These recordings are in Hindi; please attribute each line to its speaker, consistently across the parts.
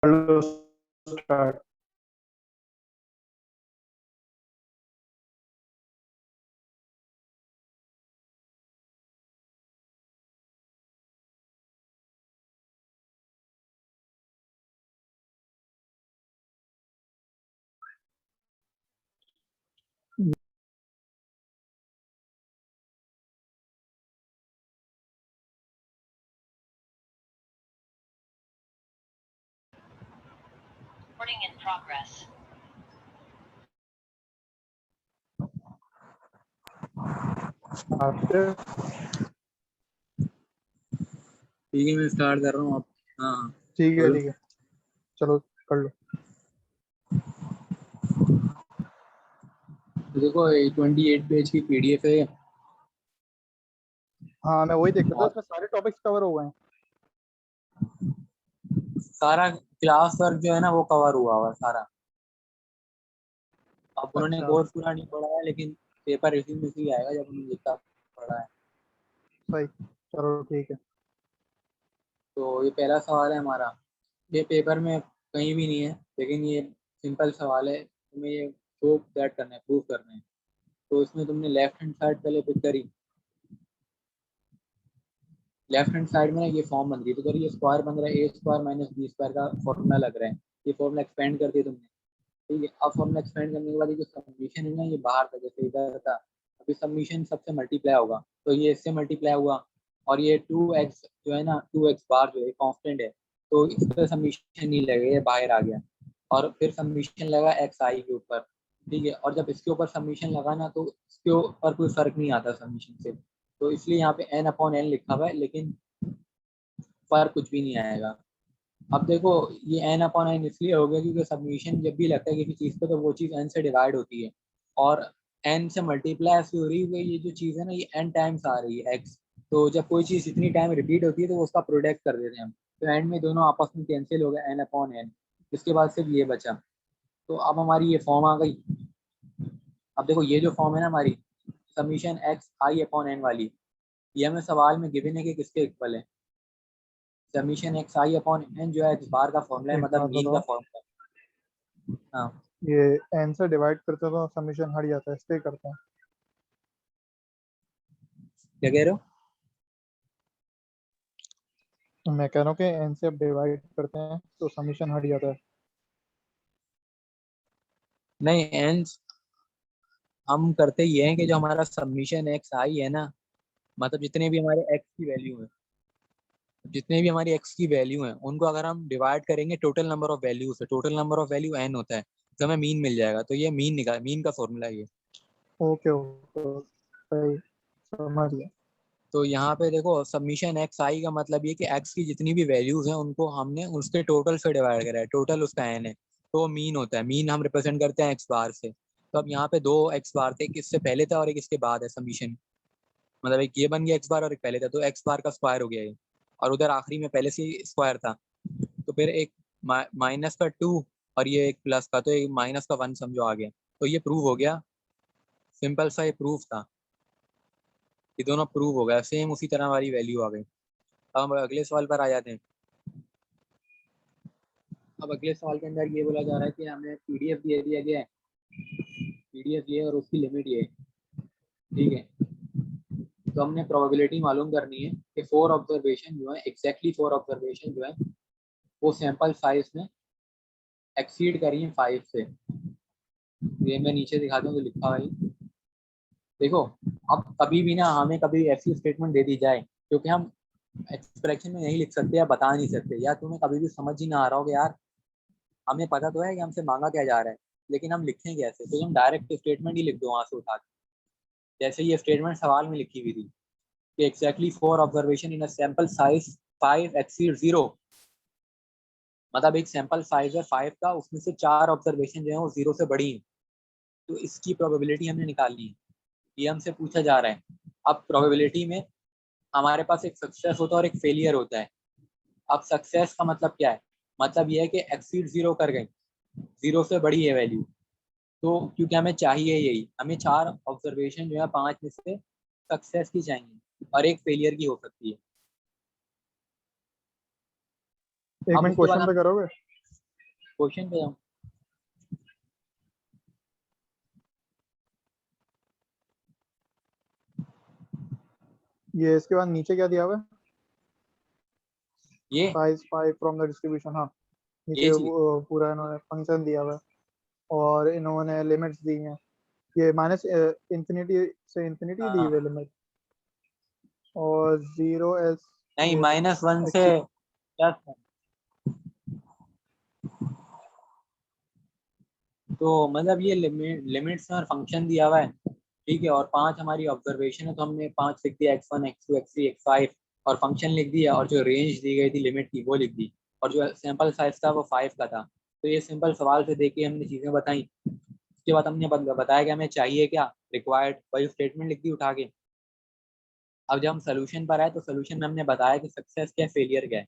Speaker 1: Low start.
Speaker 2: Recording in progress.
Speaker 3: ठीक है, मैं स्टार्ट कर रहा हूँ। हाँ
Speaker 1: ठीक है चलो कर लो।
Speaker 3: तो देखो 28 पेज की पीडीएफ है।
Speaker 1: हाँ मैं वही देख रहा था, इसमें सारे टॉपिक्स कवर हो गए हैं।
Speaker 3: सारा क्लास वर्क जो है ना वो कवर हुआ हुआ है सारा। अब उन्होंने
Speaker 1: अच्छा
Speaker 3: कोर्स पूरा नहीं पढ़ा है, लेकिन पेपर इसी में से ही आएगा जब उन्होंने जितना पढ़ा है।
Speaker 1: सही, चलो ठीक है।
Speaker 3: तो ये पहला सवाल है हमारा। ये पेपर में कहीं भी नहीं है, लेकिन ये सिंपल सवाल है, तुम्हें ये शो दैट करना है, प्रूव करना है। तो इसमें तुमने लेफ्ट हैंड साइड पहले पिक करी। लेफ्ट हैंड साइड में ये फॉर्म बन गई, तो अगर ये स्क्वायर बन रहा है ए स्क्वायर माइनस बी स्क्वायर का फॉर्मूला लग रहा है, ये फॉर्मूला एक्सपेंड कर दिया तुमने। ठीक है, अब फॉर्मूला एक्सपेंड करने के बाद ये जो समीशन है ना, ये बाहर था जैसे इधर था, अभी समीशन सबसे मल्टीप्लाई होगा, तो ये इससे मल्टीप्लाई हुआ। और ये 2x जो है ना, 2x बार जो है कांस्टेंट है, तो इस पर समीशन नहीं लगेगा, ये बाहर आ गया। और फिर समीशन लगा एक्स आई के ऊपर। ठीक है, और जब इसके ऊपर समीशन लगा ना, तो इसके ऊपर कोई फर्क नहीं आता समीशन से, तो इसलिए यहाँ पे n अपॉन n लिखा हुआ है, लेकिन फर्क कुछ भी नहीं आएगा। अब देखो, ये n अपॉन n इसलिए हो गया क्योंकि सबमिशन जब भी लगता है किसी चीज़ पे, तो वो चीज़ n से डिवाइड होती है, और n से मल्टीप्लाई ऐसी हो रही है, ये जो चीज़ है ना ये n टाइम्स आ रही है x। तो जब कोई चीज़ इतनी टाइम रिपीट होती है तो वो उसका प्रोडक्ट कर देते हैं हम, तो एंड में दोनों आपस में कैंसिल हो गए n अपॉन n। इसके बाद सिर्फ ये बचा। तो अब हमारी ये फॉर्म आ गई। अब देखो, ये जो फॉर्म है ना हमारी, समीशन एक्स आई अपॉन एन वाली, ये हमें सवाल में गिवन है कि किसके इक्वल है। समीशन एक्स आई अपॉन एन जो है एक्स बार का फॉर्मूला है,
Speaker 1: एक
Speaker 3: मतलब
Speaker 1: बात
Speaker 3: मीन का
Speaker 1: बताओ,
Speaker 3: फॉर्मूला है। हाँ,
Speaker 1: ये n से डिवाइड करते हो तो समीशन हट जाता है, इसलिए करते हैं।
Speaker 3: क्या कह रहे हो?
Speaker 1: तो मैं कह रहा हूँ कि n से अब डिवाइड करते हैं तो समीशन हट जाता है।
Speaker 3: नहीं, एन हम करते ये हैं कि जो हमारा सबमिशन एक्स आई है ना, मतलब जितने भी हमारे एक्स की वैल्यू है, जितने भी हमारी एक्स की वैल्यू है, उनको अगर हम डिवाइड करेंगे टोटल नंबर ऑफ वैल्यू से, total number of value n होता है, तो हमें मीन मिल जाएगा। तो ये मीन निकाल, मीन का फॉर्मूला है ये।
Speaker 1: ओके ओके, सही, समझ गया।
Speaker 3: तो यहाँ पे देखो, सबमिशन एक्स आई का मतलब ये कि एक्स की जितनी भी वैल्यूज हैं उनको हमने उसके टोटल से डिवाइड करा है, टोटल उसका एन है, तो मीन होता है। मीन हम रिप्रेजेंट करते हैं एक्स बार से। तो अब यहाँ पे दो एक्स बार थे, एक इससे पहले था और एक इसके बाद है सबमिशन, मतलब एक ये बन गया एक्स बार और एक पहले था, तो एक्स बार का स्क्वायर हो गया ये, और उधर आखिरी में पहले से ही स्क्वायर था, तो फिर एक माइनस का 2 और ये एक प्लस का, तो एक माइनस का 1 समझो आ गया। तो ये प्रूव हो गया, सिंपल सा ये प्रूफ था, ये दोनों प्रूव हो गया, सेम उसी तरह वाली वैल्यू आ गई। अब हम अगले सवाल पर आ जाते हैं। अब अगले सवाल के अंदर ये बोला जा रहा है कि हमें पीडीएफ दे दिया गया है, पीडीएफ ये और उसकी लिमिट ये, ठीक है। तो हमने प्रोबेबिलिटी मालूम करनी है कि 4 ऑब्जर्वेशन जो है, एग्जैक्टली 4 ऑब्जर्वेशन जो है वो सैंपल साइज में एक्सीड करी है 5 से। ये मैं नीचे दिखाता हूँ तो लिखा है, देखो। अब कभी भी ना हमें कभी ऐसी स्टेटमेंट दे दी जाए, क्योंकि हम एक्सप्रेशन में नहीं लिख सकते या बता नहीं सकते, या तुम्हें कभी भी समझ ही ना आ रहा हो कि यार हमें पता तो है कि हमसे मांगा क्या जा रहा है, लेकिन हम लिखें कैसे, तो हम डायरेक्ट स्टेटमेंट ही लिख दो वहां से उठा के। जैसे ये स्टेटमेंट सवाल में लिखी हुई थी कि exactly 4 observation in a sample size 5 exceed 0, मतलब एक सैंपल साइज है 5 का, उसमें से 4 ऑब्जर्वेशन जो है वो 0 से बड़ी है, तो इसकी प्रोबेबिलिटी हमने निकालनी है, ये हमसे पूछा जा रहा है। अब प्रोबेबिलिटी में हमारे पास एक सक्सेस होता है और एक फेलियर होता है। अब सक्सेस का मतलब क्या है, मतलब ये है कि एक्सीड 0 कर गई, 0 से बड़ी है वैल्यू, तो क्योंकि हमें चाहिए यही, हमें 4 ऑब्जर्वेशन जो है 5 में से सक्सेस की चाहिए और एक फेलियर की हो सकती है।
Speaker 1: एक
Speaker 3: अब
Speaker 1: मिनट
Speaker 3: उसके बाद
Speaker 1: क्वेश्चन
Speaker 3: हम,
Speaker 1: पे करोगे?
Speaker 3: क्वेश्चन पे जाऊं?
Speaker 1: ये इसके बाद नीचे क्या दिया हुआ है?
Speaker 3: ये
Speaker 1: साइज 5 फ्रॉम द डिस्ट्रीब्यूशन, हाँ नीचे
Speaker 3: चीज
Speaker 1: वो पूरा इन्होंने फंक्शन दिया हुआ है और इन्होंने लिमिट्स दी हैं। ये माइनस इंफिनिटी से इंफिनिटी दी
Speaker 3: हाँ,
Speaker 1: हुई है लिमिट, और 0 एस
Speaker 3: नहीं
Speaker 1: वो
Speaker 3: -1 से
Speaker 1: एक्सी
Speaker 3: प्लस। तो मतलब ये लिमिट्स और फंक्शन दिया हुआ है, ठीक है, और 5 हमारी ऑब्जर्वेशन है, तो हमने 5 लिख दिया, x1 x2 x3 x5, और फंक्शन लिख दिया, और जो रेंज दी गई थी लिमिट की वो लिख दी, और जो सैंपल साइज था वो 5 का था। तो ये सिंपल सवाल से देख के हमने चीजें बताई। उसके बाद हमने बताया कि हमें चाहिए क्या, रिक्वायर्ड, वही स्टेटमेंट लिख दी उठा के। अब जब हम सोल्यूशन पर आए तो सोल्यूशन में हमने बताया कि सक्सेस क्या है, फेलियर क्या है,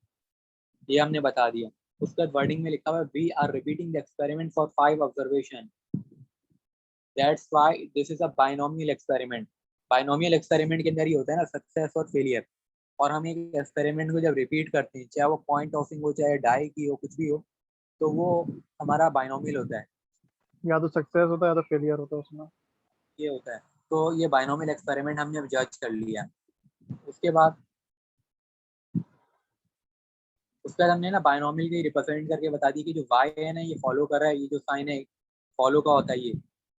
Speaker 3: ये हमने बता दिया। उसके बाद वर्डिंग में लिखा हुआ है we are repeating the experiment for 5 observation, that's why this is a binomial experiment. Binomial experiment के अंदर ही होता है ना सक्सेस और फेलियर, और हम एक एक्सपेरिमेंट को जब रिपीट करते हैं, चाहे वो पॉइंट टॉसिंग हो, चाहे डाई की हो, कुछ भी हो, तो वो हमारा बाइनोमियल होता है,
Speaker 1: या तो सक्सेस होता है या तो फेलियर होता है उसमें।
Speaker 3: ये होता है। तो ये बाइनोमियल एक्सपेरिमेंट हमने अब जज कर लिया। उसके बाद हमने ना बाइनोमियल की रिप्रेजेंट करके बता दी कि जो y है ना ये फॉलो कर रहा है, ये जो साइन है फॉलो का होता है, ये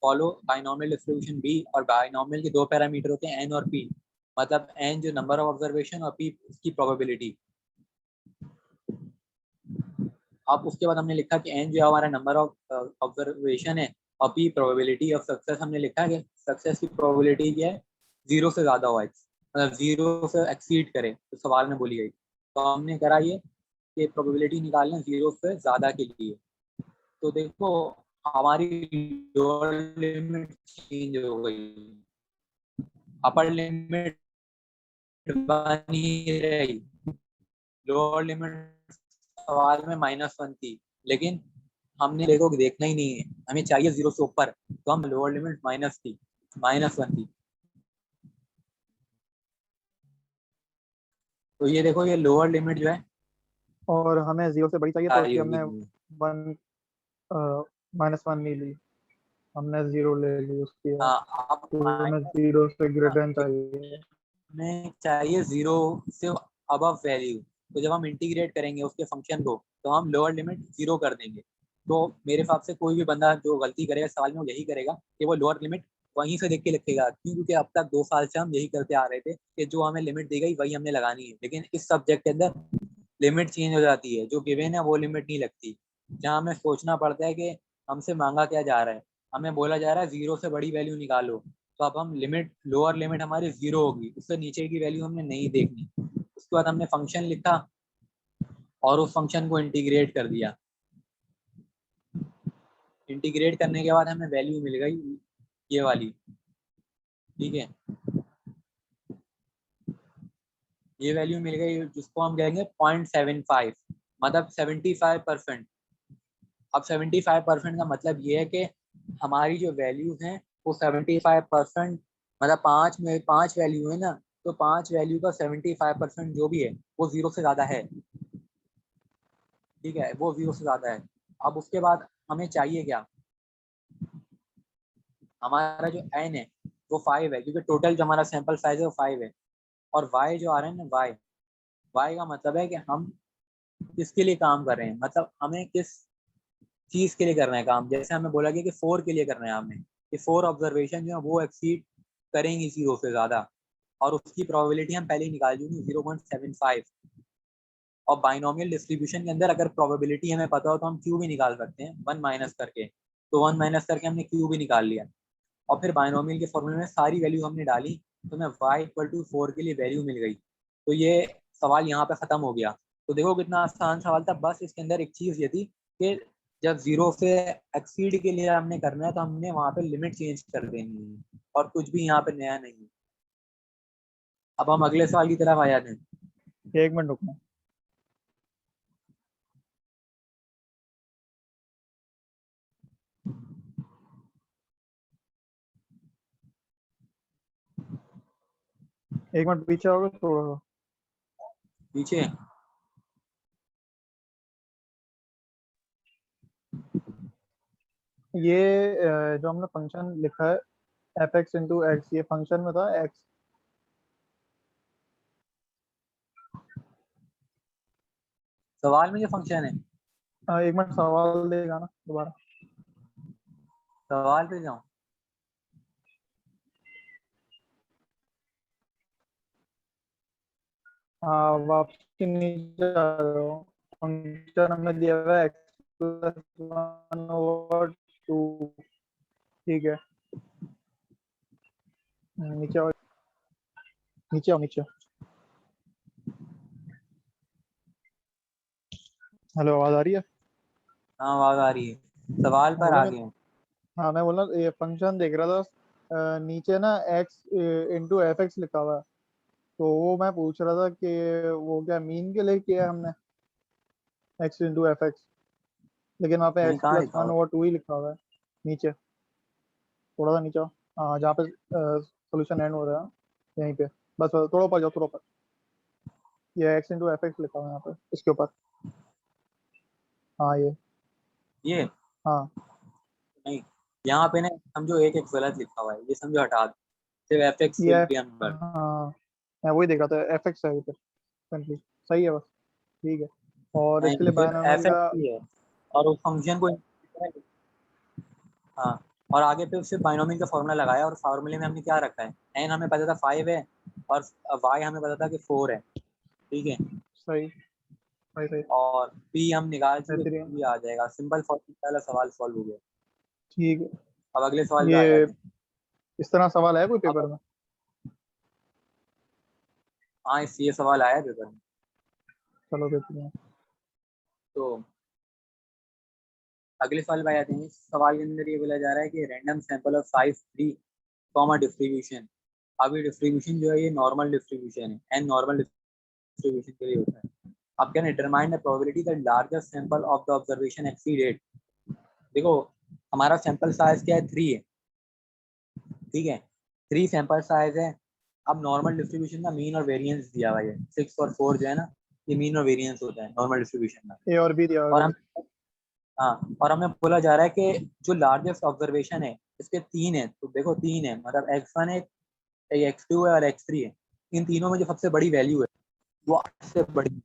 Speaker 3: फॉलो बाइनोमियल डिस्ट्रीब्यूशन b, और बाइनोमियल के 2 पैरामीटर होते हैं n और p, मतलब n जो नंबर ऑफ ऑब्जर्वेशन और p उसकी प्रोबेबिलिटी। अब उसके बाद हमने लिखा कि n जो हमारा नंबर ऑफ ऑब्जर्वेशन है और p प्रोबेबिलिटी ऑफ सक्सेस। हमने लिखा कि सक्सेस की प्रोबेबिलिटी क्या है, 0 से ज्यादा हो, मतलब 0 से एक्सीड करे, तो सवाल में बोली गई। तो हमने करा ये कि प्रोबेबिलिटी निकालना 0 से ज्यादा के लिए। तो देखो हमारी लोअर लिमिट चेंज हो गई, अपर लिमिट बनी रही, लोअर लिमिट सवाल में -1 थी, लेकिन हमने देखो देखना ही नहीं है, हमें चाहिए 0 से ऊपर, तो हम लोअर लिमिट -1 थी। तो ये देखो ये लोअर लिमिट जो है
Speaker 1: और हमें 0 से बड़ी चाहिए
Speaker 3: आ
Speaker 1: तो
Speaker 3: रही
Speaker 1: इसलिए
Speaker 3: होगी।
Speaker 1: हमने 1 -1 नहीं ली, हमने 0 ले ली उसकी,
Speaker 3: हाँ, अब
Speaker 1: क्योंकि हमें 0 से ग्रेटर चाहिए।
Speaker 3: हमें चाहिए 0 से अबव वैल्यू, तो जब हम इंटीग्रेट करेंगे उसके फंक्शन को तो हम लोअर लिमिट 0 कर देंगे। तो मेरे हिसाब से कोई भी बंदा जो गलती करेगा सवाल में वो यही करेगा कि वो लोअर लिमिट वहीं से देख के लिखेगा, क्यों, क्योंकि अब तक 2 साल से हम यही करते आ रहे थे कि जो हमें लिमिट दी गई वही हमने लगानी है, लेकिन इस सब्जेक्ट के अंदर लिमिट चेंज हो जाती है, जो गिवन है वो लिमिट नहीं लगती, जहाँ हमें सोचना पड़ता है कि हमसे मांगा क्या जा रहा है। हमें बोला जा रहा है 0 से बड़ी वैल्यू निकालो, तो अब हम लिमिट, लोअर लिमिट हमारी 0 होगी, उससे नीचे की वैल्यू हमने नहीं देखनी। उसके बाद हमने फंक्शन लिखा और उस फंक्शन को इंटीग्रेट कर दिया। इंटीग्रेट करने के बाद हमें वैल्यू मिल गई ये वाली, ठीक है, ये वैल्यू मिल गई जिसको हम कहेंगे 0.75, मतलब 75%। अब 75% का मतलब ये है कि हमारी जो वैल्यू है वो 75%, मतलब 5 वैल्यू है ना, तो 5 वैल्यू का 75% जो भी है वो 0 से ज्यादा है, ठीक है, वो 0 से ज्यादा है। अब उसके बाद हमें चाहिए क्या, हमारा जो n है वो 5 है, क्योंकि टोटल जो हमारा सैंपल साइज है वो 5 है, और y जो आ रहा है ना, y का मतलब है कि हम किसके लिए काम कर रहे हैं, मतलब हमें किस चीज के लिए करना है काम। जैसे हमें बोला गया कि 4 के लिए करना है हमें, कि 4 ऑब्जर्वेशन जो है वो एक्सीड करेंगी 0 से ज्यादा, और उसकी प्रोबेबिलिटी हम पहले ही निकाल चुके 0.75। और बाइनोमियल डिस्ट्रीब्यूशन के अंदर अगर प्रोबेबिलिटी हमें पता हो तो हम क्यू भी निकाल सकते हैं 1 माइनस करके, तो 1 माइनस करके हमने क्यू भी निकाल लिया। और फिर बाइनोमियल के फॉर्मूले में सारी वैल्यू हमने डाली, तो हमें y=4 के लिए वैल्यू मिल गई। तो ये सवाल यहाँ पे खत्म हो गया। तो देखो कितना आसान सवाल था, बस इसके अंदर एक चीज ये थी कि जब 0 से एक्सीड के लिए हमने करना है तो हमने वहां पे लिमिट चेंज कर देनी है, और कुछ भी यहाँ पे नया नहीं है। अब हम अगले सवाल की तरफ आ जाते हैं।
Speaker 1: 1 मिनट रुकना। एक मिनट पीछे आओगे थोड़ा।
Speaker 3: पीछे
Speaker 1: ये जो हमने फंक्शन लिखा है एफ एक्स इंटू एक्स, ये फंक्शन में था एक्स।
Speaker 3: सवाल में ये फंक्शन है,
Speaker 1: एक मिनट सवाल देगा ना दोबारा।
Speaker 3: सवाल पे जाऊं।
Speaker 1: हाँ वापसी नीचे आ जाओ। फंक्शन हमने दिया हुआ है x plus one over two. ठीक है, नीचे आओ, नीचे आओ, नीचे। हेलो, आवाज आ रही है?
Speaker 3: हाँ आवाज आ रही है, सवाल पर
Speaker 1: बोलो
Speaker 3: आ
Speaker 1: मैं।
Speaker 3: गए।
Speaker 1: हाँ मैं बोला ये फंक्शन देख रहा था, नीचे ना एक्स इंटू एफ एक्स लिखा हुआ है। तो वो मैं पूछ रहा था कि वो क्या मीन के लिए किया है हमने एक्स इंटू एफ एक्स, लेकिन वहाँ पे
Speaker 3: नहीं
Speaker 1: एक्स
Speaker 3: कहाँ
Speaker 1: प्लस
Speaker 3: लिखा
Speaker 1: वन
Speaker 3: हुआ
Speaker 1: ओवर टू ही लिखा हुआ है नीचे। थोड़ा सा नीचे आओ। हाँ जहाँ पे सोल्यूशन एंड हो रहा है यहीं पे, बस थोड़ा ऊपर जाओ, थोड़ा ऊपर। ये एक्स इंटू एफ एक्स लिखा हुआ है यहाँ पे इसके ऊपर। हाँ ये।
Speaker 3: है? ये
Speaker 1: हाँ
Speaker 3: नहीं, यहाँ पे ना समझो एक एक गलत लिखा हुआ है, ये समझो हटा दो, सिर्फ एफ एक्स
Speaker 1: ये
Speaker 3: विल बी नंबर।
Speaker 1: हाँ मैं वही देख रहा था, एफ एक्स है ये पे सिंपली। सही है बस, ठीक है। और
Speaker 3: नहीं
Speaker 1: इसके लिए
Speaker 3: सिर्फ
Speaker 1: बायनोमियल
Speaker 3: एफ एक्स
Speaker 1: का।
Speaker 3: ही है, और उस फंक्शन को, हाँ, और आगे पे उससे बाइनोमियल का फॉर्मूला लगाया, और फार्मूले में हमने क्या रखा है, एन हमें पता था 5 है, और वाई हमें पता था कि 4 है, ठीक है,
Speaker 1: सही सही सही।
Speaker 3: और पी हम निकाल चुके,
Speaker 1: बेहतरीन।
Speaker 3: पी आ जाएगा, सिंपल वाला सवाल सॉल्व हो गया।
Speaker 1: ठीक है।
Speaker 3: अब अगले सवाल पे आ
Speaker 1: ये
Speaker 3: जाते हैं।
Speaker 1: इस तरह सवाल है कोई पेपर
Speaker 3: अब
Speaker 1: में?
Speaker 3: हाँ, इससे ये सवाल आया पेपर में।
Speaker 1: चलो बेहतरीन।
Speaker 3: तो अगले सवाल पे आ जाते हैं। इस सवाल के अंदर ये बोला जा रहा है कि random sample of size 3 comma distribution. अब ये डिस्ट्रीब्यूशन जो है ये नॉर्मल डिस्ट्रीब्यूशन है, एन नॉर्मल डिस्ट्रीब्यूशन के लिए होता है। अब क्या determine the probability that largest sample of the observation exceed 8। देखो हमारा सैंपल साइज क्या है, 3 है, ठीक है, 3 सैंपल साइज है। अब नॉर्मल डिस्ट्रीब्यूशन का मीन और वेरिएंस दिया हुआ है, 6 और 4 जो है ना, ये मीन और वेरिएंस होता है नॉर्मल डिस्ट्रीब्यूशन का।
Speaker 1: ए और बी दिया हुआ
Speaker 3: और
Speaker 1: है
Speaker 3: हम,
Speaker 1: कुछ।
Speaker 3: हाँ, और हमें बोला जा रहा है कि जो लार्जेस्ट ऑब्जर्वेशन है इसके 3 है, तो देखो 3 है मतलब x1 है, x2 है और x3 है। इन तीनों में जो सबसे बड़ी वैल्यू है वो 8 से बड़ी,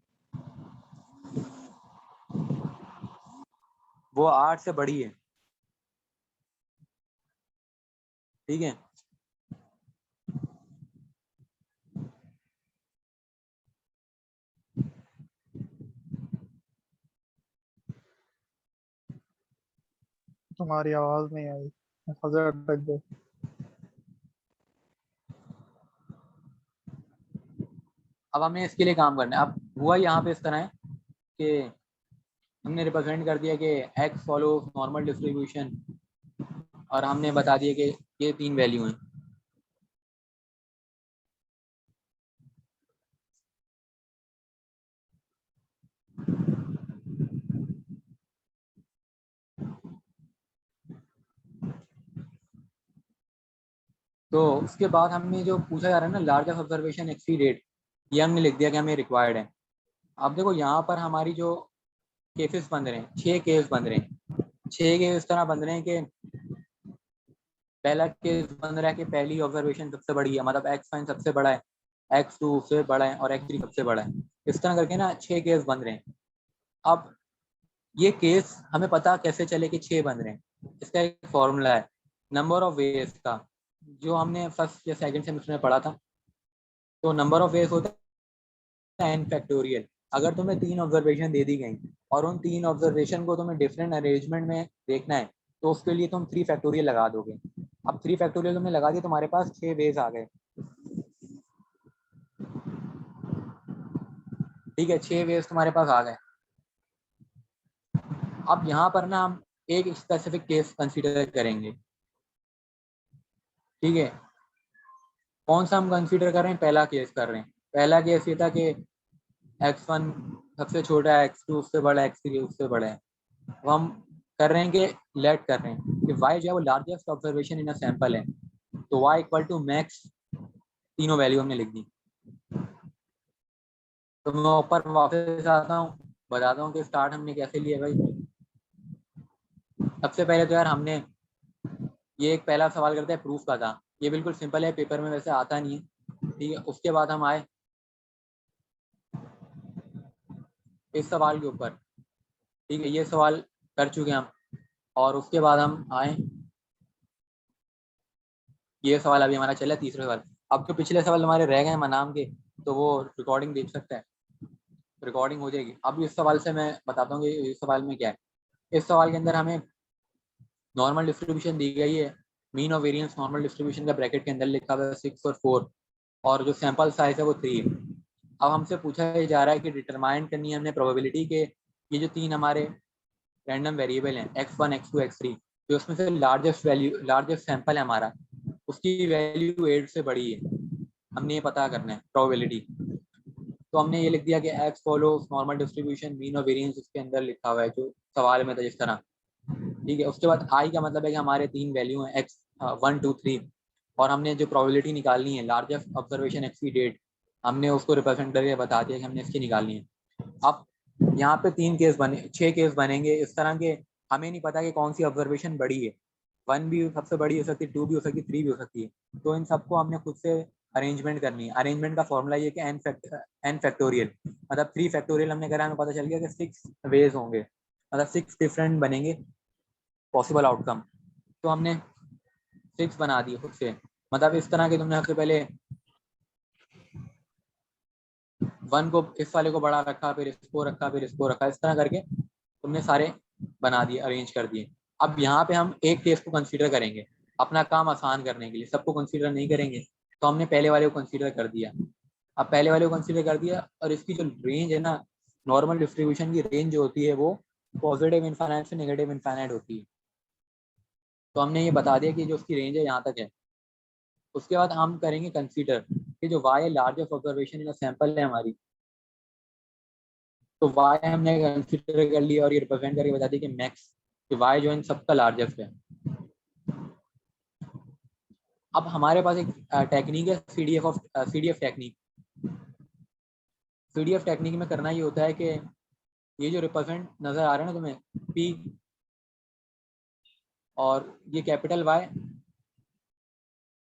Speaker 3: वो 8 से बड़ी है, ठीक है।
Speaker 1: तुम्हारी आवाज नहीं आई, हजर अटक गए।
Speaker 3: अब हमें इसके लिए काम करना है। अब हुआ यहाँ पे इस तरह है कि हमने रिप्रेजेंट कर दिया कि x फॉलो नॉर्मल डिस्ट्रीब्यूशन, और हमने बता दिया कि ये 3 वैल्यू हैं। तो उसके बाद हमने जो पूछा जा रहा है ना, लार्जेस्ट ऑब्जर्वेशन एक्सीड 8, ये हमने लिख दिया कि हमें रिक्वायर्ड है। अब देखो यहाँ पर हमारी जो केसेस बन रहे हैं, 6 केस बन रहे हैं, 6 केस इस तरह बन रहे हैं कि पहला केस बन रहा है कि पहली ऑब्जर्वेशन सबसे बड़ी है, मतलब x1 सबसे बड़ा है, x2 उससे बड़ा है और x3 सबसे बड़ा है। इस तरह करके ना 6 केस बन रहे हैं। अब ये केस हमें पता कैसे चले कि 6 बन रहे हैं, इसका एक फॉर्मूला है नंबर ऑफ वेज का, जो हमने फर्स्ट या सेकंड सेमेस्टर में पढ़ा था। तो नंबर ऑफ वेज होता है n फैक्टोरियल। अगर तुम्हें 3 ऑब्जर्वेशन दे दी गई और उन 3 ऑब्जर्वेशन को तुम्हें डिफरेंट अरेंजमेंट में देखना है, तो उसके लिए तुम 3 फैक्टोरियल लगा दोगे। अब 3 फैक्टोरियल तुमने लगा दिया, तुम्हारे पास 6 वेज आ गए, ठीक है, 6 वेज तुम्हारे पास आ गए। अब यहाँ पर ना हम एक स्पेसिफिक केस कंसीडर करेंगे, ठीक है। कौन सा हम कंसीडर कर रहे हैं, पहला केस कर रहे हैं। पहला केस ये था कि x1 सबसे छोटा है, x2 उससे बड़ा है, x3 उससे बड़ा है। अब हम कर रहे हैं कि लेट कर रहे हैं कि y जो है वो largest observation in a sample है, तो y इक्वल टू मैक्स, तीनों वैल्यू हमने लिख दी। तो मैं ऊपर वापस आता हूँ, बताता हूँ कि स्टार्ट हमने कैसे लिया भाई। सबसे पहले तो यार हमने ये एक पहला सवाल करते हैं प्रूफ का था, ये बिल्कुल सिंपल है, पेपर में वैसे आता नहीं है, ठीक है। उसके बाद हम आए इस सवाल के ऊपर, ठीक है, ये सवाल कर चुके हम। और उसके बाद हम आए, ये सवाल अभी हमारा चला तीसरा सवाल। अब जो पिछले सवाल हमारे रह गए मनाम के, तो वो रिकॉर्डिंग देख सकते हैं, रिकॉर्डिंग हो जाएगी। अब इस सवाल से मैं बताता हूँ कि इस सवाल में क्या है। इस सवाल के अंदर हमें नॉर्मल डिस्ट्रीब्यूशन दी गई है, मीन और वेरिएंस नॉर्मल डिस्ट्रीब्यूशन का ब्रैकेट के अंदर लिखा हुआ है 6 और 4, और जो सैंपल साइज है वो 3 है। अब हमसे पूछा जा रहा है कि डिटरमाइन करनी है हमने प्रोबेबिलिटी के ये जो 3 हमारे रैंडम वेरिएबल हैं x1 x2 x3, जो उसमें से लार्जेस्ट सैंपल है हमारा, उसकी वैल्यू 8 से बड़ी है, हमने ये पता करना है प्रोबेबिलिटी। तो हमने ये लिख दिया कि x follows normal distribution mean और वेरिएंस उसके अंदर लिखा हुआ है जो सवाल में था जिस तरह, ठीक है। उसके बाद i का मतलब है कि हमारे 3 वैल्यू हैं x 1 2 3, और हमने जो प्रोबेबिलिटी निकालनी है लार्जेस्ट ऑब्जर्वेशन एक्स की डेट, हमने उसको रिप्रेजेंट करके बता दिया कि हमने इसकी निकालनी है। अब यहाँ पे 6 केस बनेंगे इस तरह के, हमें नहीं पता कि कौन सी ऑब्जर्वेशन बड़ी है, 1 भी सबसे बड़ी हो सकती है, 2 भी हो सकती है, 3 भी हो सकती है। तो इन सबको हमने खुद से अरेंजमेंट करनी है। अरेंजमेंट का फॉर्मूला ये कि n फैक्टोरियल, मतलब 3 फैक्टोरियल हमने करा, हमें पता चल गया कि 6 वेज होंगे, मतलब 6 डिफरेंट बनेंगे पॉसिबल आउटकम। तो हमने 6 बना दिए खुद से, मतलब इस तरह के तुमने सबसे पहले 1 को इस वाले को बड़ा रखा, फिर इसको रखा, फिर इसको रखा, इस तरह करके तुमने सारे बना दिए, अरेंज कर दिए। अब यहाँ पे हम एक केस को कंसीडर करेंगे अपना काम आसान करने के लिए, सबको कंसीडर नहीं करेंगे, तो हमने पहले वाले को कंसीडर कर दिया। अब पहले वाले को कंसीडर कर दिया, और इसकी जो रेंज है ना, नॉर्मल डिस्ट्रीब्यूशन की रेंज जो होती है वो पॉजिटिव इनफाइनाइट से नेगेटिव इनफाइनाइट होती है। तो हमने ये बता दिया कि जो उसकी रेंज है यहाँ तक है। उसके बाद हम करेंगे कंसीडर कि जो y लार्जेस्ट ऑब्जर्वेशन या सैंपल है हमारी, तो y हमने कंसीडर कर लिया और ये रिप्रेजेंट करके बता दिया कि मैक्स, कि y जो इन सबका लार्जेस्ट है। अब हमारे पास एक टेक्निक है CDF टेक्निक। CDF टेक्निक में करना ये होता है कि ये जो रिप्रेजेंट नजर आ रहा है ना तुम्हें P, और ये कैपिटल Y,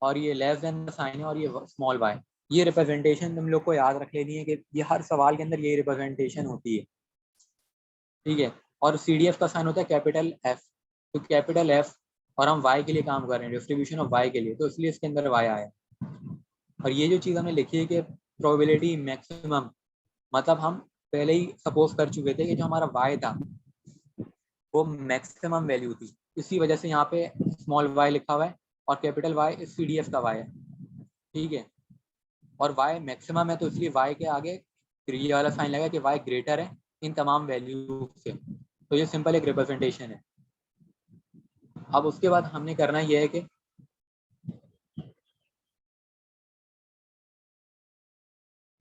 Speaker 3: और ये लेस देन साइन है, और ये स्मॉल y, ये रिप्रेजेंटेशन तुम लोग को याद रख लेनी है कि ये हर सवाल के अंदर ये रिप्रेजेंटेशन होती है, ठीक है। और CDF का साइन होता है कैपिटल F, तो कैपिटल F, और हम y के लिए काम कर रहे हैं, डिस्ट्रीब्यूशन ऑफ y के लिए, तो इसलिए इसके अंदर y आया। और ये जो चीज़ हमने लिखी है कि प्रोबेबिलिटी मैक्सिमम, मतलब हम पहले ही सपोज कर चुके थे कि जो हमारा y था वो मैक्सिमम वैल्यू थी, इसी वजह से यहाँ पे स्मॉल y लिखा हुआ है, और कैपिटल Y इस CDF का y है, ठीक है। और y मैक्सिमम है, तो इसलिए y के आगे फिर ये वाला साइन लगा कि y ग्रेटर है इन तमाम वैल्यू से। तो ये सिंपल एक रिप्रेजेंटेशन है। अब उसके बाद हमने करना ये है कि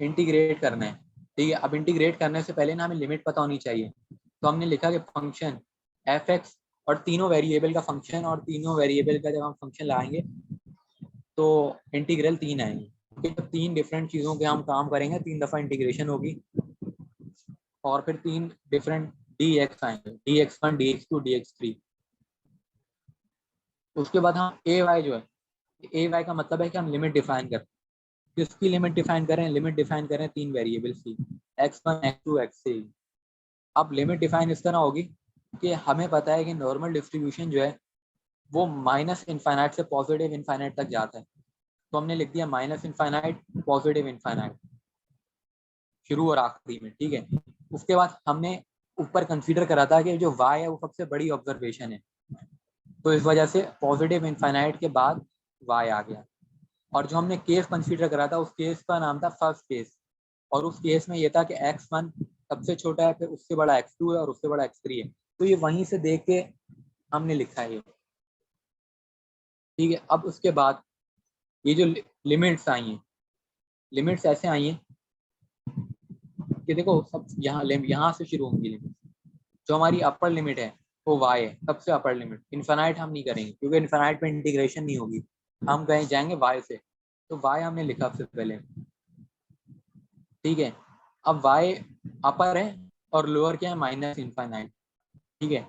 Speaker 3: इंटीग्रेट करना है, ठीक है। अब इंटीग्रेट करने से पहले ना हमें लिमिट पता होनी चाहिए, तो हमने लिखा कि फंक्शन f(x) और तीनों वेरिएबल का फंक्शन, और तीनों वेरिएबल का जब हम फंक्शन लाएंगे तो इंटीग्रल 3 आएंगे, क्योंकि जब 3 डिफरेंट चीज़ों के हम काम करेंगे 3 दफ़ा इंटीग्रेशन होगी, और फिर 3 डिफरेंट dx आएंगे, dx1 dx2 dx3। उसके बाद हम ay जो है, ay का मतलब है कि हम लिमिट डिफाइन करें, किसकी लिमिट डिफाइन करें, लिमिट डिफाइन करें 3 वेरिएबल्स की, x1 x2 x3। अब लिमिट डिफाइन इस तरह होगी कि हमें पता है कि नॉर्मल डिस्ट्रीब्यूशन जो है वो माइनस इनफाइनाइट से पॉजिटिव इनफाइनाइट तक जाता है, तो हमने लिख दिया माइनस इनफाइनाइट पॉजिटिव इनफाइनाइट, शुरू और आखिरी में, ठीक है। उसके बाद हमने ऊपर कंसीडर करा था कि जो y है वो सबसे बड़ी ऑब्जर्वेशन है, तो इस वजह से पॉजिटिव इनफाइनाइट के बाद y आ गया। और जो हमने केस कंसीडर करा था उस केस का नाम था फर्स्ट केस, और उस केस में ये था कि x1 सबसे छोटा है, फिर उससे बड़ा x2 है, और उससे बड़ा x3 है, तो ये वहीं से देख के हमने लिखा है ये, ठीक है। अब उसके बाद ये जो लिमिट्स आई हैं, लिमिट्स ऐसे आई हैं कि देखो सब यहाँ से शुरू होंगी लिमिट। जो हमारी अपर लिमिट है वो y है, सबसे अपर लिमिट, इन्फिनाइट हम नहीं करेंगे क्योंकि इन्फिनाइट में इंटीग्रेशन नहीं होगी, हम कहीं जाएंगे y से, तो y हमने लिखा सबसे पहले, ठीक है। अब y अपर है और लोअर क्या है, माइनस इन्फिनाइट, ठीक है।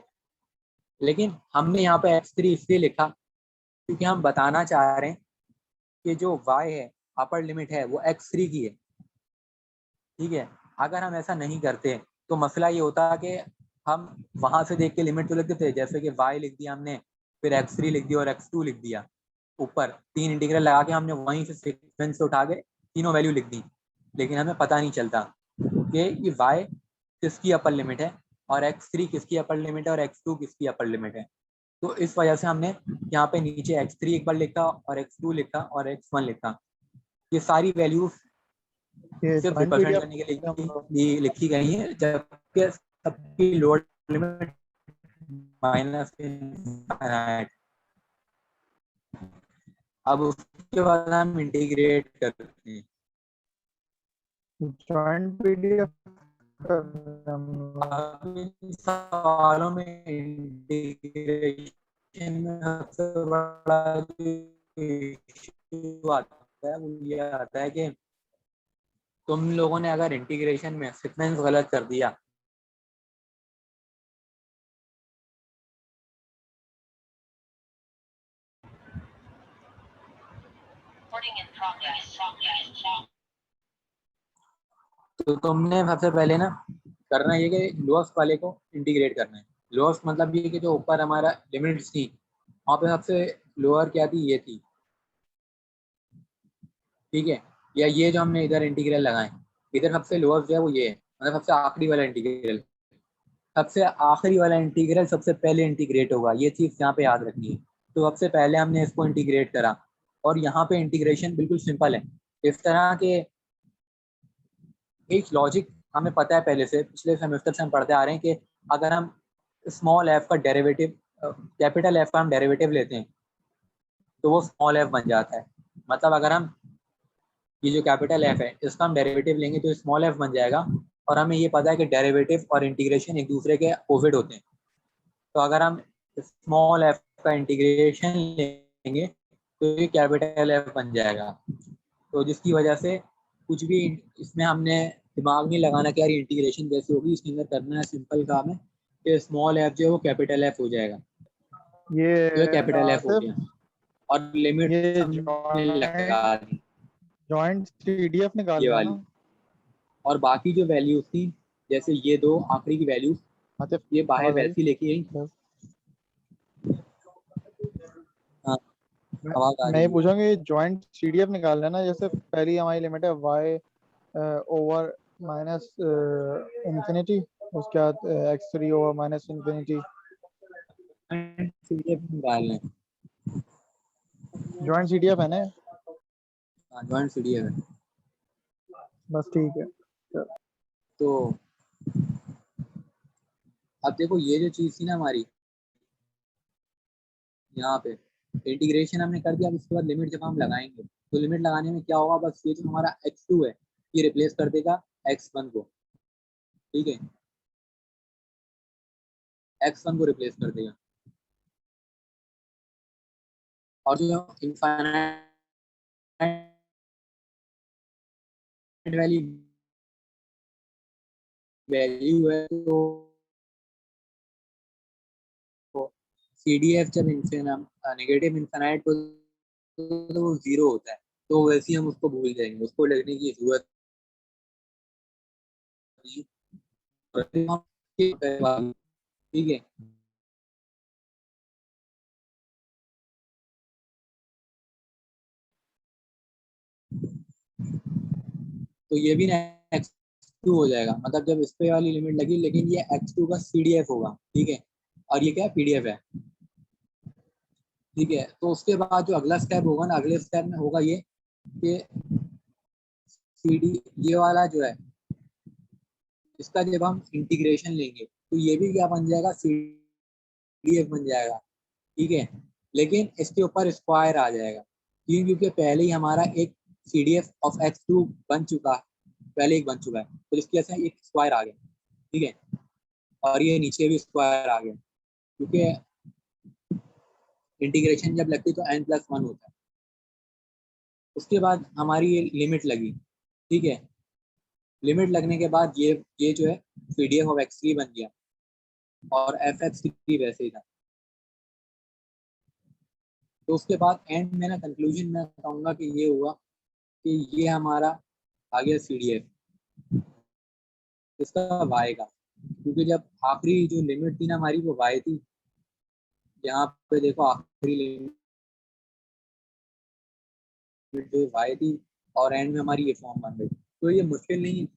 Speaker 3: लेकिन हमने यहाँ पे x3 इसलिए लिखा क्योंकि हम बताना चाह रहे हैं कि जो y है अपर लिमिट है वो x3 की है, ठीक है। अगर हम ऐसा नहीं करते तो मसला ये होता कि हम वहां से देख के लिमिट तो लिखते थे, जैसे कि y लिख दिया हमने, फिर x3 लिख दिया और x2 लिख दिया, ऊपर 3 इंटीग्रल लगा के हमने वहीं से सीक्वेंस से उठा के तीनों वैल्यू लिख दी, लेकिन हमें पता नहीं चलता कि ये y किसकी अपर लिमिट है और x3 किसकी अपर लिमिट है और x2 किसकी अपर लिमिट है। तो इस वजह से हमने यहाँ पे नीचे x3 एक बार लिखा और x2 लिखा और x1 लिखा। ये सारी वैल्यूज
Speaker 1: ये
Speaker 3: सिर्फ
Speaker 1: जॉइंट
Speaker 3: रिप्रेजेंट
Speaker 1: पीडीएफ
Speaker 3: करने के लिए लिखी गई है, जबकि सबकी लोअर लिमिट माइनस इनफाइनाइट। अब उसके बाद हम इंटीग्रेट करते हैं।
Speaker 1: जॉइंट पीडीएफ
Speaker 3: अब इन सवालों में इंटीग्रेशन में सबसे बड़ा इशू आता है वो ये आता है कि तुम लोगों ने अगर इंटीग्रेशन में सीक्वेंस गलत कर दिया
Speaker 2: Recording in progress.
Speaker 3: तो तुमने सबसे पहले ना करना ये कि लोअर्स वाले को इंटीग्रेट करना है। लोअर्स मतलब ये कि जो ऊपर हमारा लिमिट्स थी वहाँ पे सबसे लोअर क्या थी, ये थी, ठीक है। या ये जो हमने इधर इंटीग्रल लगाए, इधर सबसे लोअर्स जो है वो ये है, मतलब सबसे आखिरी वाला इंटीग्रल। सबसे आखिरी वाला इंटीग्रल सबसे पहले इंटीग्रेट होगा, ये चीज़ यहाँ पे याद रखनी है। तो सबसे पहले हमने इसको इंटीग्रेट करा और यहाँ पे इंटीग्रेशन बिल्कुल सिंपल है। इस तरह के एक लॉजिक हमें पता है पहले से, पिछले सेमेस्टर से हम पढ़ते आ रहे हैं कि अगर हम स्मॉल एफ का डेरिवेटिव कैपिटल एफ का हम डेरिवेटिव लेते हैं तो वो स्मॉल एफ बन जाता है। मतलब अगर हम ये जो कैपिटल एफ है इसका हम डेरिवेटिव लेंगे तो स्मॉल एफ बन जाएगा, और हमें ये पता है कि डेरिवेटिव और इंटीग्रेशन एक दूसरे के अपोजिट होते हैं। तो अगर हम स्मॉल एफ का इंटीग्रेशन लेंगे तो ये कैपिटल एफ बन जाएगा। तो जिसकी वजह से कुछ भी इसमें हमने दिमाग नहीं लगाना कि यार इंटीग्रेशन कैसे होगी, इसके अंदर करना है सिंपल काम है कि स्मॉल एफ जो है वो कैपिटल एफ हो जाएगा,
Speaker 1: ये
Speaker 3: तो कैपिटल एफ हो
Speaker 1: आसिफ,
Speaker 3: गया और लिमिट
Speaker 1: ये
Speaker 3: हमने लगा दी
Speaker 1: जॉइंट पीडीएफ
Speaker 3: ये
Speaker 1: निकालना है
Speaker 3: वाली।
Speaker 1: ना
Speaker 3: और बाकी जो वैल्यूज थी जैसे ये दो आखिरी की वैल्यूज
Speaker 1: आसिफ?
Speaker 3: ये बाहर
Speaker 1: आवाज आ रही?
Speaker 3: वैसी लेके आई।
Speaker 1: बस।
Speaker 3: हाँ आवाज आ
Speaker 1: मैं
Speaker 3: रही
Speaker 1: ये
Speaker 3: है।
Speaker 1: पूछूंगा कि जॉइंट पीडीएफ निकालना है ना, जैसे पहली हमारी लिमिट है y ओवर माइनस इंफिनिटी, उसके बाद x3 over minus infinity.
Speaker 3: CDF निकालना है।
Speaker 1: जॉइंट पीडीएफ है ना?
Speaker 3: हाँ जॉइंट सीडीएफ है।
Speaker 1: बस ठीक है।
Speaker 3: तो अब देखो ये जो चीज थी ना हमारी यहाँ पे इंटीग्रेशन हमने कर दिया। अब इसके बाद लिमिट जब हम लगाएंगे तो लिमिट लगाने में क्या होगा, बस ये जो हमारा x2 है ये रिप्लेस कर देगा x1 को, ठीक है, x1 को रिप्लेस कर देगा। और जो इनफाइनाइट वाली वैल्यू है तो CDF जब नेगेटिव इनफाइनाइट तो वो जीरो होता है, तो वैसे ही हम उसको भूल जाएंगे, उसको लिखने की जरूरत नहीं, ठीक है। तो ये भी x2 हो जाएगा, मतलब जब इस पे वाली लिमिट लगी, लेकिन ये x2 का CDF होगा, ठीक है, और ये क्या PDF है, ठीक है। तो उसके बाद जो अगला स्टेप होगा ना, अगले स्टेप में होगा ये कि CD ये वाला जो है इसका जब हम इंटीग्रेशन लेंगे तो ये भी क्या बन जाएगा, CDF बन जाएगा, ठीक है। लेकिन इसके ऊपर स्क्वायर आ जाएगा, क्यों, क्योंकि पहले ही हमारा एक CDF ऑफ x2 बन चुका है, पहले एक बन चुका है, तो इसकी वजह से एक स्क्वायर आ गया, ठीक है, और ये नीचे भी स्क्वायर आ गया, क्योंकि इंटीग्रेशन जब लगती है तो n+1 होता है। उसके बाद हमारी ये लिमिट लगी, ठीक है, लिमिट लगने के बाद ये जो है PDF ऑफ x3 बन गया और fx3 वैसे ही था। तो उसके बाद एंड में ना कंक्लूजन में कहूँगा कि ये हुआ कि ये हमारा आ गया CDF इसका वाई का, क्योंकि जब आखिरी जो लिमिट थी ना हमारी वो वाई थी। यहाँ पे देखो आखिरी लिमिट जो वाई थी और एंड में हमारी ये फॉर्म बन गई। तो ये मुश्किल नहीं,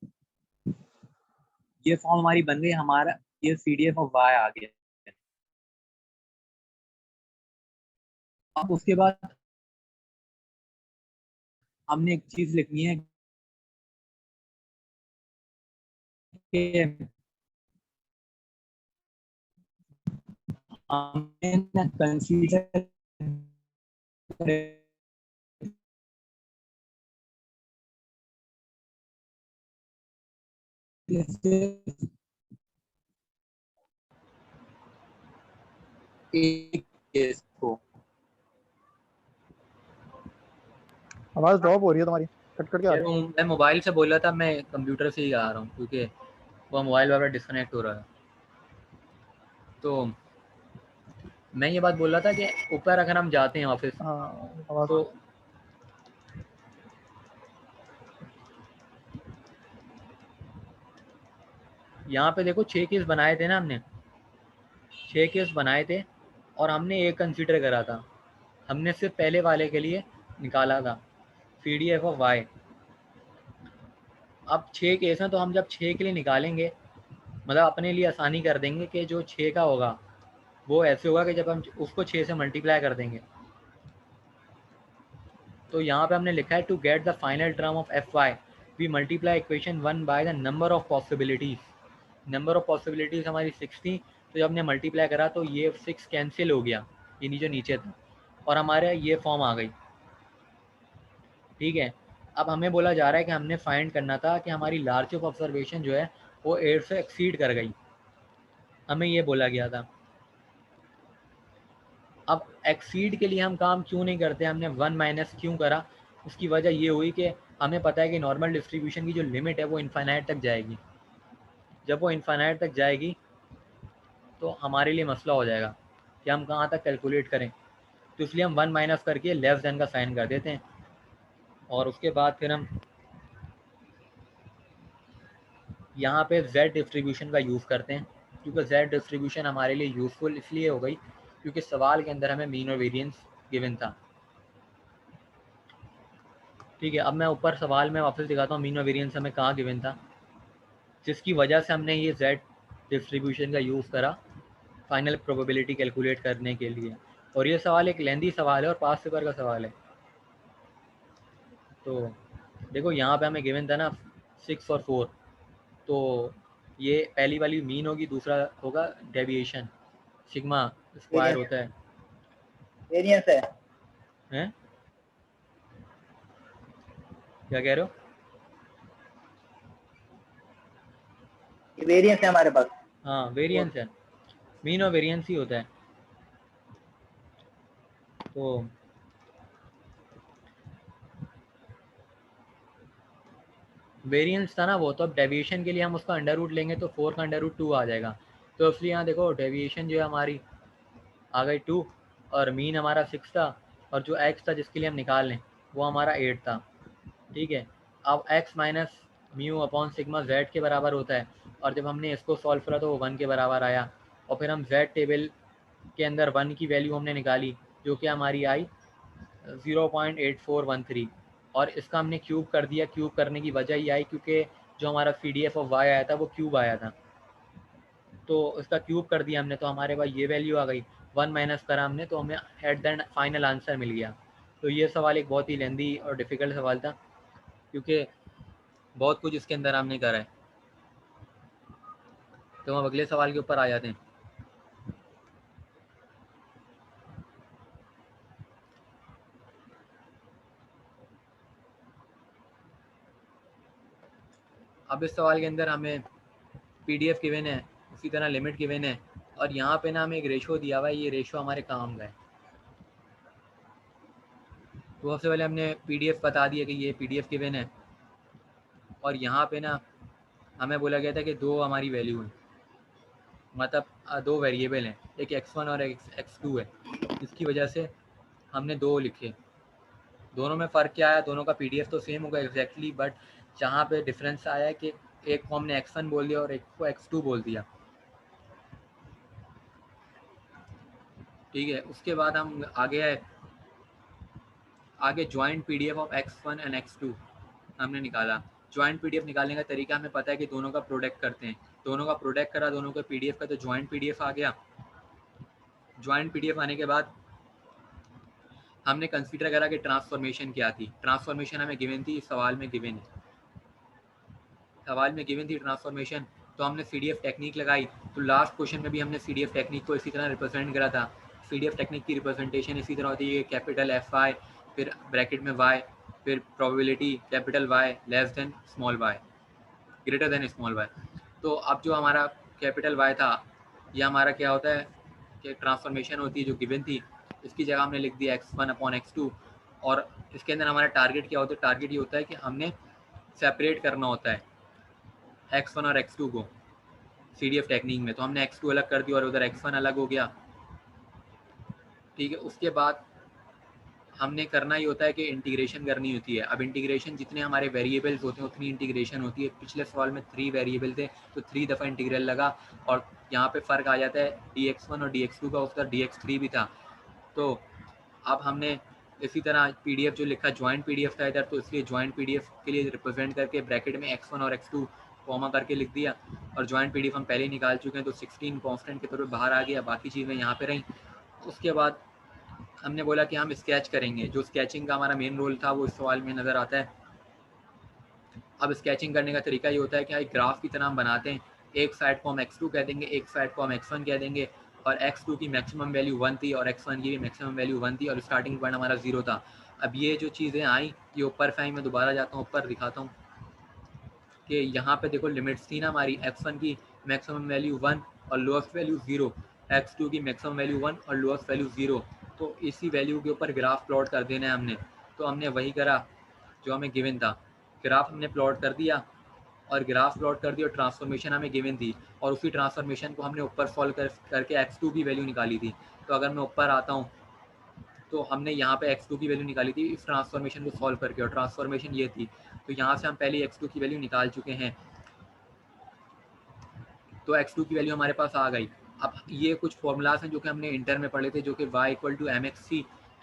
Speaker 3: ये फॉर्म हमारी बन गई, हमारा ये CDF ऑफ वाई आ गया। अब उसके बाद हमने एक चीज लिखनी है कि हमने कंसीडर एक केस को।
Speaker 1: आवाज ड्रॉप हो रही है तुम्हारी, कट कट के आ रही है।
Speaker 3: मैं मोबाइल से बोल रहा था, मैं कंप्यूटर से ही आ रहा हूँ क्योंकि वो मोबाइल वाला डिस्कनेक्ट हो रहा है। तो मैं ये बात बोल रहा था कि ऊपर अगर हम जाते हैं ऑफिस
Speaker 1: हाँ आवाज
Speaker 3: तो यहाँ पे देखो 6 केस बनाए थे ना हमने, 6 केस बनाए थे और हमने एक कंसीडर करा था। हमने सिर्फ पहले वाले के लिए निकाला था CDF ऑफ वाई। अब 6 केस हैं तो हम जब 6 के लिए निकालेंगे मतलब अपने लिए आसानी कर देंगे कि जो 6 का होगा वो ऐसे होगा कि जब हम उसको 6 से मल्टीप्लाई कर देंगे। तो यहाँ पे हमने लिखा है to get the final term of f y we multiply equation 1 by the number of possibilities. Number of possibilities हमारी 6 थी, तो जब हमने मल्टीप्लाई करा तो ये 6 कैंसिल हो गया, ये जो नीचे था, और हमारे ये फॉर्म आ गई। ठीक है, अब हमें बोला जा रहा है कि हमने फाइंड करना था कि हमारी लार्ज ऑफ ऑब्जर्वेशन जो है वो 8 से एक्सीड कर गई, हमें ये बोला गया था। अब एक्सीड के लिए हम काम क्यों नहीं करते, हमने 1 माइनस क्यों करा, उसकी वजह ये हुई कि हमें पता है कि नॉर्मल डिस्ट्रीब्यूशन की जो लिमिट है वो इनफाइनाइट तक जाएगी। जब वो इनफाइनाइट तक जाएगी तो हमारे लिए मसला हो जाएगा कि हम कहाँ तक कैलकुलेट करें। तो इसलिए हम 1 माइनस करके लेस देन का साइन कर देते हैं और उसके बाद फिर हम यहाँ पे Z डिस्ट्रीब्यूशन का यूज़ करते हैं, क्योंकि Z डिस्ट्रीब्यूशन हमारे लिए यूज़फुल इसलिए हो गई क्योंकि सवाल के अंदर हमें मीन और वेरिएंस गिवन था। ठीक है, अब मैं ऊपर सवाल में वापस दिखाता हूँ मीन और वेरिएंस हमें कहाँ गिवन था, जिसकी वजह से हमने ये Z डिस्ट्रीब्यूशन का यूज़ करा फाइनल प्रोबेबिलिटी कैलकुलेट करने के लिए। और ये सवाल एक लेंदी सवाल है और पास पेपर का सवाल है। तो देखो यहाँ पे हमें गिवन था ना 6 और 4, तो ये पहली वाली मीन होगी, दूसरा होगा डेविएशन, सिग्मा स्क्वायर होता है,
Speaker 4: वेरिएंस है,
Speaker 3: हैं? क्या कह रहे हो?
Speaker 4: ये वेरिएंस है हमारे पास।
Speaker 3: हाँ वेरिएंस है, मीन और वेरिएंस ही होता है। तो वेरिएंस था ना वो, तो अब डेविएशन के लिए हम उसका अंडर रूट लेंगे तो 4 का अंडर रूट 2 आ जाएगा। तो इसलिए यहाँ देखो डेविएशन जो है हमारी आ गई 2 और मीन हमारा 6 था और जो x था जिसके लिए हम निकाल लें वो हमारा 8 था। ठीक है, अब x minus mu upon sigma z के बराबर होता है और जब हमने इसको सॉल्व करा तो वो 1 के बराबर आया और फिर हम z टेबल के अंदर 1 की वैल्यू हमने निकाली जो कि हमारी आई 0.8413 और इसका हमने क्यूब कर दिया। क्यूब करने की वजह ये आई क्योंकि जो हमारा CDF ऑफ वाई आया था वो क्यूब आया था, तो इसका क्यूब कर दिया हमने तो हमारे पास ये वैल्यू आ गई। 1 माइनस करा हमने तो हमें एट द फाइनल आंसर मिल गया। तो ये सवाल एक बहुत ही लेंदी और डिफ़िकल्ट सवाल था क्योंकि बहुत कुछ इसके अंदर हमने करा है। तो हम अगले सवाल के ऊपर आ जाते हैं। अब इस सवाल के अंदर हमें PDF गिवन है, उसी तरह लिमिट गिवन है और यहाँ पे ना हमें एक रेशो दिया हुआ है, ये रेशो हमारे काम का है। तो सबसे पहले हमने PDF बता दिया कि ये PDF गिवन है और यहाँ पे ना हमें बोला गया था कि 2 हमारी वैल्यू है, मतलब 2 वेरिएबल हैं, एक x1 और एक x2 है, जिसकी वजह से हमने 2 लिखे, दोनों में फ़र्क क्या आया, दोनों का PDF तो सेम होगा एग्जैक्टली, बट जहाँ पे डिफरेंस आया है कि एक को हमने x1 बोल दिया और एक को x2 बोल दिया। ठीक है, उसके बाद हम आगे आए, आगे joint PDF of x1 and x2 हमने निकाला। जॉइंट PDF निकालने का तरीका हमें पता है कि दोनों का प्रोडक्ट करते हैं, दोनों का प्रोडक्ट करा, दोनों के PDF का, तो जॉइंट PDF आ गया। जॉइंट PDF आने के बाद हमने कंसीडर करा कि ट्रांसफॉर्मेशन क्या थी। ट्रांसफॉर्मेशन हमें गिवन थी, इस सवाल में गिवन है, सवाल में गिवन थी ट्रांसफॉर्मेशन, तो हमने CDF टेक्निक लगाई। तो लास्ट क्वेश्चन में भी हमने CDF टेक्निक को इसी तरह रिप्रेजेंट करा था। CDF टेक्निक की रिप्रेजेंटेशन इसी तरह होती है, कैपिटल FI, फिर ब्रैकेट में Y, फिर probability capital Y less than small y, greater than small y। तो अब जो हमारा कैपिटल Y था, ये हमारा क्या होता है कि ट्रांसफॉर्मेशन होती है जो गिवन थी, इसकी जगह हमने लिख दिया x1/x2। और इसके अंदर हमारा टारगेट क्या होता है, टारगेट ये होता है कि हमने सेपरेट करना होता है x1 और x2 को CDF टेक्निक में। तो हमने x2 अलग कर दिया और उधर x1 अलग हो गया। ठीक है, उसके बाद हमने करना ही होता है कि इंटीग्रेशन करनी होती है। अब इंटीग्रेशन जितने हमारे वेरिएबल्स होते हैं उतनी इंटीग्रेशन होती है। पिछले सवाल में 3 वेरिएबल थे तो 3 दफ़ा इंटीग्रल लगा, और यहाँ पे फ़र्क आ जाता है dx1 और dx2 का, उसका dx3 भी था। तो अब हमने इसी तरह PDF जो लिखा जॉइंट PDF था इधर, तो इसलिए जॉइंट PDF के लिए रिप्रेजेंट करके ब्रैकेट में x1 और x2 कॉमा करके लिख दिया। और जॉइंट PDF हम पहले ही निकाल चुके हैं, तो 16 कॉन्स्टेंट के तौर पर बाहर आ गया, बाकी चीज़ें यहाँ पे रहीं। उसके बाद हमने बोला कि हम स्केच करेंगे, जो स्केचिंग का हमारा मेन रोल था वो इस सवाल में नज़र आता है। अब स्केचिंग करने का तरीका ये होता है कि एक ग्राफ की तरह हम बनाते हैं, एक साइड को हम x2 कह देंगे, एक साइड को हम x1 कह देंगे, और x2 की मैक्सिमम वैल्यू 1 थी और x1 की भी मैक्सिमम वैल्यू 1 थी, और स्टार्टिंग पॉइंट हमारा 0 था। अब ये जो चीज़ें आई ये ऊपर फाइन में दोबारा जाता हूँ, ऊपर दिखाता हूँ कि यहाँ पे देखो लिमिट्स थी ना हमारी, x1 की मैक्सिमम वैल्यू 1 और लोएस्ट वैल्यू 0, x2 की मैक्सिमम वैल्यू 1 और लोएस्ट वैल्यू 0। तो इसी वैल्यू के ऊपर ग्राफ प्लॉट कर देना है हमने। तो हमने वही करा जो हमें गिवन था, ग्राफ हमने प्लॉट कर दिया, और ग्राफ प्लॉट कर दिया और ट्रांसफॉर्मेशन हमें गिवन थी, और उसी ट्रांसफॉर्मेशन को हमने ऊपर सॉल्व करके x2 की वैल्यू निकाली थी। तो अगर मैं ऊपर आता हूँ तो हमने यहाँ पे x2 की वैल्यू निकाली थी इस ट्रांसफॉर्मेशन को सॉल्व करके, और ट्रांसफॉर्मेशन ये थी। तो यहाँ से हम पहले x2 की वैल्यू निकाल चुके हैं, तो x2 की वैल्यू हमारे पास आ गई। अब ये कुछ फॉर्मूलाज हैं जो कि हमने इंटर में पढ़े थे, जो कि y = mxc,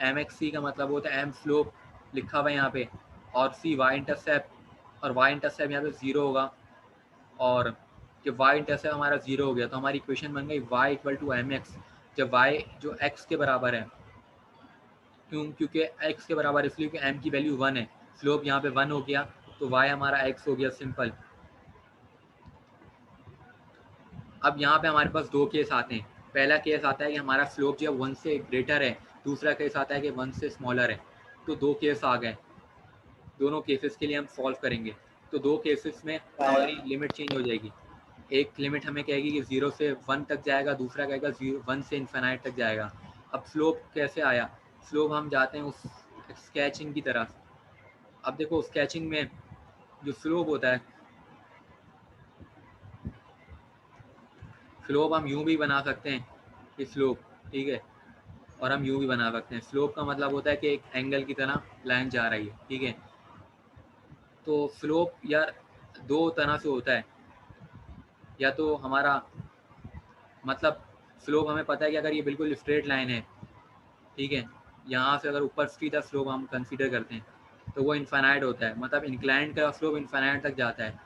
Speaker 3: mxc का मतलब होता है m स्लोप लिखा हुआ है यहाँ पे, और c y इंटरसेप्ट, और y इंटरसेप्ट यहाँ पे 0 होगा, और जब y इंटरसेप्ट हमारा 0 हो गया तो हमारी इक्वेशन बन गई y = mx, जब y जो x के बराबर है, क्योंकि x के बराबर इसलिए कि m की वैल्यू 1 है, स्लोप यहाँ पे 1 हो गया, तो y हमारा x हो गया, सिंपल। अब यहाँ पे हमारे पास 2 केस आते हैं। पहला केस आता है कि हमारा स्लोप जो है 1 से ग्रेटर है, दूसरा केस आता है कि 1 से स्मॉलर है। तो 2 केस आ गए, दोनों केसेस के लिए हम सॉल्व करेंगे। तो 2 केसेस में हमारी लिमिट चेंज हो जाएगी। एक लिमिट हमें कहेगी कि 0 से 1 तक जाएगा, दूसरा कहेगा 1 से इन्फिनाइट तक जाएगा। अब स्लोप कैसे आया, स्लोप हम जाते हैं उस स्केचिंग की तरफ। अब देखो स्केचिंग में जो स्लोप होता है, स्लोप हम यूं भी बना सकते हैं कि स्लोप, ठीक है, और हम यूं भी बना सकते हैं। स्लोप का मतलब होता है कि एक एंगल की तरह लाइन जा रही है, ठीक है। तो स्लोप यार 2 तरह से होता है, या तो हमारा मतलब स्लोप हमें पता है कि अगर ये बिल्कुल स्ट्रेट लाइन है, ठीक है, यहाँ से अगर ऊपर सीधा स्लोप हम कंसीडर करते हैं तो वो इन्फाइनाइट होता है, मतलब इंक्लाइंड का स्लोप इन्फाइनाइट तक जाता है,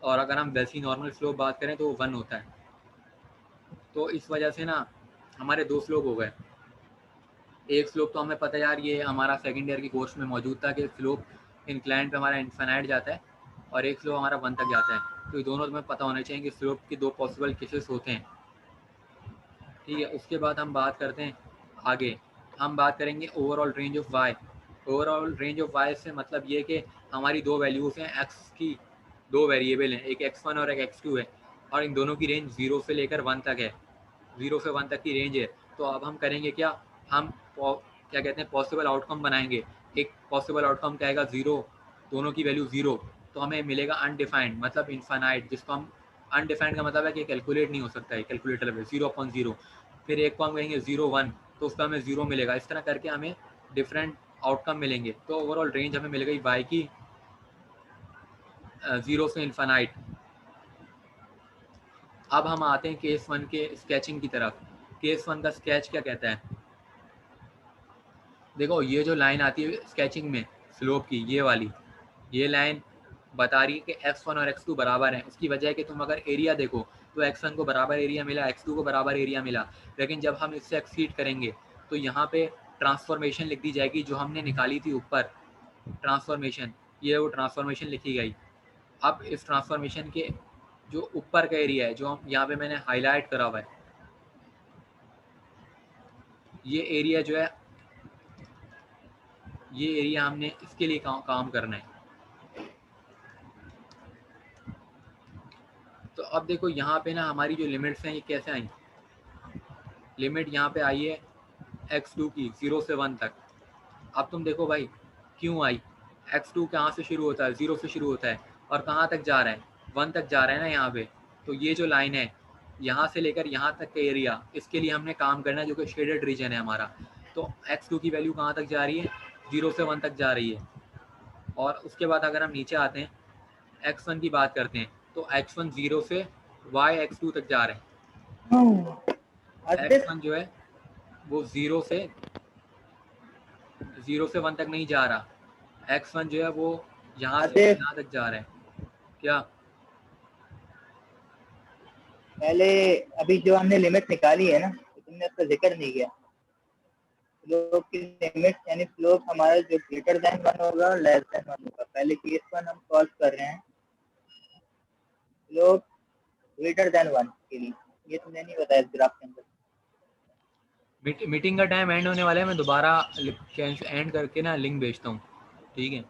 Speaker 3: और अगर हम वैसी नॉर्मल स्लोप बात करें तो वो 1 होता है। तो इस वजह से ना हमारे 2 स्लोप हो गए। एक स्लोप तो हमें पता है यार, ये हमारा सेकंड ईयर की कोर्स में मौजूद था कि स्लोप इंक्लाइंड पे हमारा इन्फाइनाइट जाता है और एक स्लोप हमारा 1 तक जाता है। तो ये दोनों तुम्हें पता होने चाहिए कि स्लोप के 2 पॉसिबल केसेस होते हैं, ठीक है। उसके बाद हम बात करते हैं आगे, हम बात करेंगे overall range of y. Overall range of y से मतलब ये कि हमारी 2 वैल्यूज़ हैं, एक्स की 2 वेरिएबल हैं, एक x1 और एक x2 है, और इन दोनों की रेंज 0 से लेकर 1 तक है, 0 से 1 तक की रेंज है। तो अब हम करेंगे क्या, हम क्या कहते हैं पॉसिबल आउटकम बनाएंगे। एक पॉसिबल आउटकम क्या आएगा 0, दोनों की वैल्यू 0, तो हमें मिलेगा अनडिफाइंड मतलब इन्फाइनाइट, जिसको हम अनडिफाइंड का मतलब है कि कैलकुलेट नहीं हो सकता है, कैलकुलेटर में 0/0। फिर एक को हम कहेंगे 0/1, तो उसका हमें 0 मिलेगा। इस तरह करके हमें डिफरेंट आउटकम मिलेंगे। तो ओवरऑल रेंज हमें मिल गई y की 0 से इन्फानाइट। अब हम आते हैं केस 1 के स्केचिंग की तरफ। केस 1 का स्केच क्या कहता है? देखो ये जो लाइन आती है स्केचिंग में स्लोप की, ये वाली, ये लाइन बता रही है कि x1 और x2 बराबर हैं। उसकी वजह है कि तुम अगर एरिया देखो तो x1 को बराबर एरिया मिला, x2 को बराबर एरिया मिला, लेकिन जब हम इससे एक्सीड करेंगे तो यहाँ पे ट्रांसफॉर्मेशन लिख दी जाएगी जो हमने निकाली थी ऊपर, ट्रांसफॉर्मेशन, ये वो ट्रांसफॉर्मेशन लिखी गई। अब इस ट्रांसफॉर्मेशन के जो ऊपर का एरिया है, जो हम यहाँ पे मैंने हाईलाइट करा हुआ है, ये एरिया जो है, ये एरिया हमने इसके लिए काम करना है। तो अब देखो यहाँ पे ना हमारी जो लिमिट्स हैं ये कैसे आई। लिमिट यहाँ पे आई है x2 की 0 से 1 तक। अब तुम देखो भाई क्यों आई। x2 कहाँ से शुरू होता है? 0 से शुरू होता है और कहाँ तक जा रहा है? 1 तक जा रहा है ना यहाँ पे। तो ये जो लाइन है यहाँ से लेकर यहाँ तक का एरिया, इसके लिए हमने काम करना है जो कि शेडेड रीजन है हमारा। तो x2 की वैल्यू कहाँ तक जा रही है? 0 से 1 तक जा रही है। और उसके बाद अगर हम नीचे आते हैं x1 की बात करते हैं तो x1 0 से y x2 तक जा रहे हैं। x1 जो है वो 0 से 1 तक नहीं जा रहा, x1 जो है वो यहाँ से यहाँ तक जा रहा है। क्या
Speaker 4: पहले अभी जो हमने लिमिट निकाली है ना, तो तुमने उसका जिक्र नहीं किया। स्लोप की लिमिट यानी स्लोप हमारा जो ग्रेटर देन 1 होगा और लेस देन 1 होगा। पहले केस 1 हम सॉल्व कर रहे हैं स्लोप ग्रेटर देन 1 के लिए। ये तुमने नहीं बताया इस ग्राफ के अंदर।
Speaker 3: मीटिंग का टाइम एंड होने वाला है, मैं दोबारा एंड करके ना लिंक भेजता हूँ, ठीक है।